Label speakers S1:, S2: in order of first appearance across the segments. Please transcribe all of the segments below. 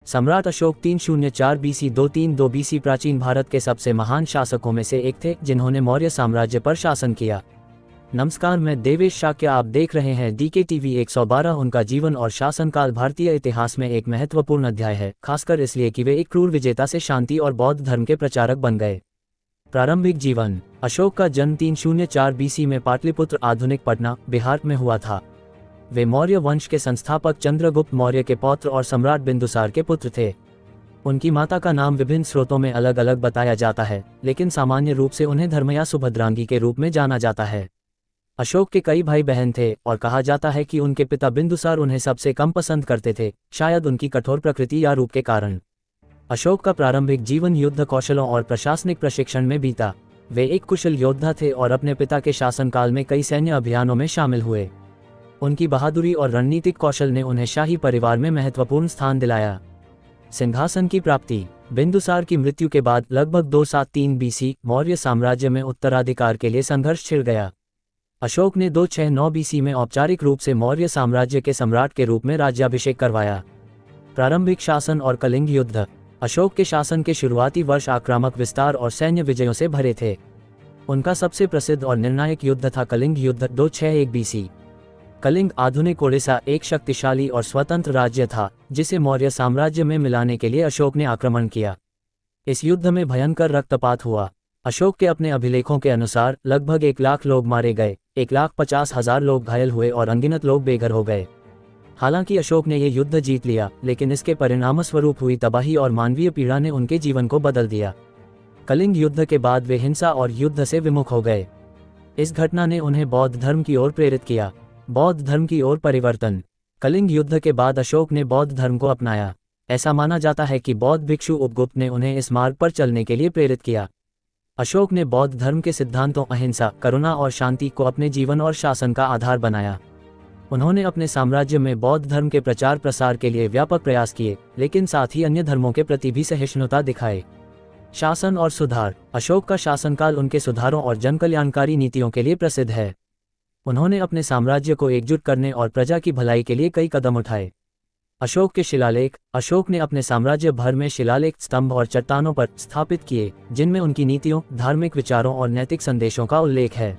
S1: सम्राट Ashok 304 BC 232 BC प्राचीन भारत के सबसे महान शासकों में से एक थे जिन्होंने मौर्य साम्राज्य पर शासन किया। नमस्कार, मैं देवेश शाक्य, आप देख रहे हैं DK TV 112। उनका जीवन और शासनकाल भारतीय इतिहास में एक महत्वपूर्ण अध्याय है, खासकर इसलिए कि वे एक क्रूर विजेता से शांति और बौद्ध धर्म के प्रचारक बन गए। प्रारंभिक जीवन। अशोक का जन्म 304 BC में पाटलिपुत्र, आधुनिक पटना, बिहार में हुआ था। वे मौर्य वंश के संस्थापक चंद्रगुप्त मौर्य के पौत्र और सम्राट बिंदुसार के पुत्र थे। उनकी माता का नाम विभिन्न स्रोतों में अलग अलग बताया जाता है, लेकिन सामान्य रूप से उन्हें धर्म या सुभद्रांगी के रूप में जाना जाता है। अशोक के कई भाई बहन थे और कहा जाता है कि उनके पिता बिंदुसार उन्हें सबसे कम पसंद करते थे, शायद उनकी कठोर प्रकृति या रूप के कारण। अशोक का प्रारंभिक जीवन युद्ध कौशलों और प्रशासनिक प्रशिक्षण में बीता। वे एक कुशल योद्धा थे और अपने पिता के शासनकाल में कई सैन्य अभियानों में शामिल हुए। उनकी बहादुरी और रणनीतिक कौशल ने उन्हें शाही परिवार में महत्वपूर्ण स्थान दिलाया। सिंहासन की प्राप्ति। बिंदुसार की मृत्यु के बाद लगभग 273 BC मौर्य साम्राज्य में उत्तराधिकार के लिए संघर्ष छिड़ गया। अशोक ने 269 BC में औपचारिक रूप से मौर्य साम्राज्य के सम्राट के रूप में राज्याभिषेक करवाया। प्रारंभिक शासन और कलिंग युद्ध। अशोक के शासन के शुरुआती वर्ष आक्रामक विस्तार और सैन्य विजयों से भरे थे। उनका सबसे प्रसिद्ध और निर्णायक युद्ध था कलिंग युद्ध 261 BC। कलिंग, आधुनिक ओडिशा, एक शक्तिशाली और स्वतंत्र राज्य था जिसे मौर्य साम्राज्य में मिलाने के लिए अशोक ने आक्रमण किया। इस युद्ध में भयंकर रक्तपात हुआ। अशोक के अपने अभिलेखों के अनुसार लगभग 1 लाख लोग मारे गए, 1,50,000 लोग घायल हुए और अनगिनत लोग बेघर हो गए। हालांकि अशोक ने यह युद्ध जीत लिया, लेकिन इसके परिणामस्वरूप हुई तबाही और मानवीय पीड़ा ने उनके जीवन को बदल दिया। कलिंग युद्ध के बाद वे हिंसा और युद्ध से विमुख हो गए। इस घटना ने उन्हें बौद्ध धर्म की ओर प्रेरित किया। बौद्ध धर्म की ओर परिवर्तन। कलिंग युद्ध के बाद अशोक ने बौद्ध धर्म को अपनाया। ऐसा माना जाता है कि बौद्ध भिक्षु उपगुप्त ने उन्हें इस मार्ग पर चलने के लिए प्रेरित किया। अशोक ने बौद्ध धर्म के सिद्धांतों अहिंसा, करुणा और शांति को अपने जीवन और शासन का आधार बनाया। उन्होंने अपने साम्राज्य में बौद्ध धर्म के प्रचार प्रसार के लिए व्यापक प्रयास किए, लेकिन साथ ही अन्य धर्मों के प्रति भी सहिष्णुता दिखाए। शासन और सुधार। अशोक का शासनकाल उनके सुधारों और जनकल्याणकारी नीतियों के लिए प्रसिद्ध है। उन्होंने अपने साम्राज्य को एकजुट करने और प्रजा की भलाई के लिए कई कदम उठाए। अशोक के शिलालेख। अशोक ने अपने साम्राज्य भर में शिलालेख, स्तंभ और चट्टानों पर स्थापित किए, जिनमें उनकी नीतियों, धार्मिक विचारों और नैतिक संदेशों का उल्लेख है।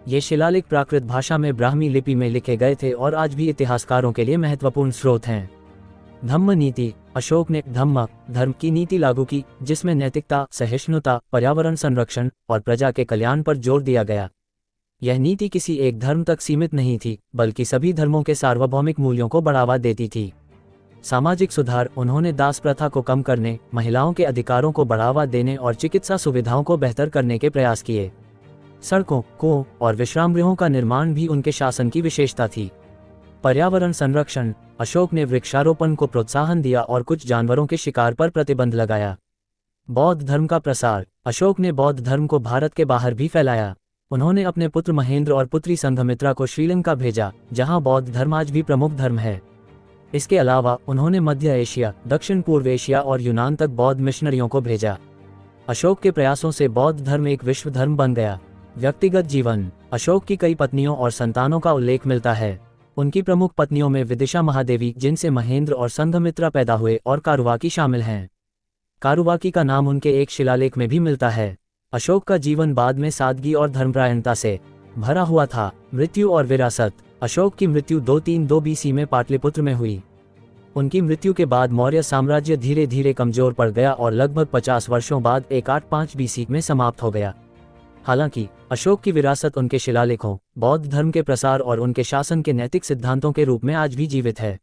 S1: ये शिलालेख प्राकृत भाषा में ब्राह्मी लिपि में लिखे गए थे और आज भी इतिहासकारों के लिए महत्वपूर्ण स्रोत हैं। धम्म नीति। अशोक ने धर्म की नीति लागू की, जिसमें नैतिकता, सहिष्णुता, पर्यावरण संरक्षण और प्रजा के कल्याण पर जोर दिया गया। यह नीति किसी एक धर्म तक सीमित नहीं थी, बल्कि सभी धर्मों के सार्वभौमिक मूल्यों को बढ़ावा देती थी। सामाजिक सुधार। उन्होंने दास प्रथा को कम करने, महिलाओं के अधिकारों को बढ़ावा देने और चिकित्सा सुविधाओं को बेहतर करने के प्रयास किए। सड़कों, कुओं और विश्रामगृहों का निर्माण भी उनके शासन की विशेषता थी। पर्यावरण संरक्षण। अशोक ने वृक्षारोपण को प्रोत्साहन दिया और कुछ जानवरों के शिकार पर प्रतिबंध लगाया। बौद्ध धर्म का प्रसार। अशोक ने बौद्ध धर्म को भारत के बाहर भी फैलाया। उन्होंने अपने पुत्र महेंद्र और पुत्री संघमित्रा को श्रीलंका भेजा, जहां बौद्ध धर्म आज भी प्रमुख धर्म है। इसके अलावा उन्होंने मध्य एशिया, दक्षिण पूर्व एशिया और यूनान तक बौद्ध मिशनरियों को भेजा। अशोक के प्रयासों से बौद्ध धर्म एक विश्व धर्म बन गया। व्यक्तिगत जीवन। अशोक की कई पत्नियों और संतानों का उल्लेख मिलता है। उनकी प्रमुख पत्नियों में विदिशा महादेवी, जिनसे महेंद्र और संघमित्रा पैदा हुए, और कारुवाकी शामिल हैं। कारुवाकी का नाम उनके एक शिलालेख में भी मिलता है। अशोक का जीवन बाद में सादगी और धर्मपरायणता से भरा हुआ था। मृत्यु और विरासत। अशोक की मृत्यु 232 BC में पाटलिपुत्र में हुई। उनकी मृत्यु के बाद मौर्य साम्राज्य धीरे धीरे कमजोर पड़ गया और लगभग 50 वर्षों बाद 185 BC में समाप्त हो गया। हालांकि अशोक की विरासत उनके शिलालेखों, बौद्ध धर्म के प्रसार और उनके शासन के नैतिक सिद्धांतों के रूप में आज भी जीवित है।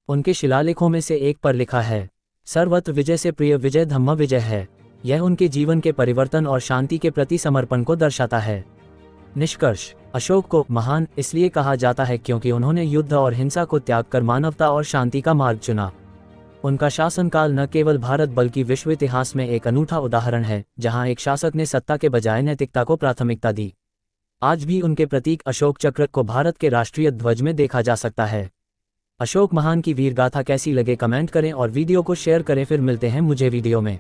S1: उनके शिलालेखों में से एक पर लिखा है, सर्वत्र विजय से प्रिय विजय धम्म विजय है। यह उनके जीवन के परिवर्तन और शांति के प्रति समर्पण को दर्शाता है। निष्कर्ष। अशोक को महान इसलिए कहा जाता है क्योंकि उन्होंने युद्ध और हिंसा को त्याग कर मानवता और शांति का मार्ग चुना। उनका शासनकाल न केवल भारत बल्कि विश्व इतिहास में एक अनूठा उदाहरण है, जहां एक शासक ने सत्ता के बजाय नैतिकता को प्राथमिकता दी। आज भी उनके प्रतीक अशोक चक्र को भारत के राष्ट्रीय ध्वज में देखा जा सकता है। अशोक महान की वीरगाथा कैसी लगे कमेंट करें और वीडियो को शेयर करें। फिर मिलते हैं मुझे वीडियो में।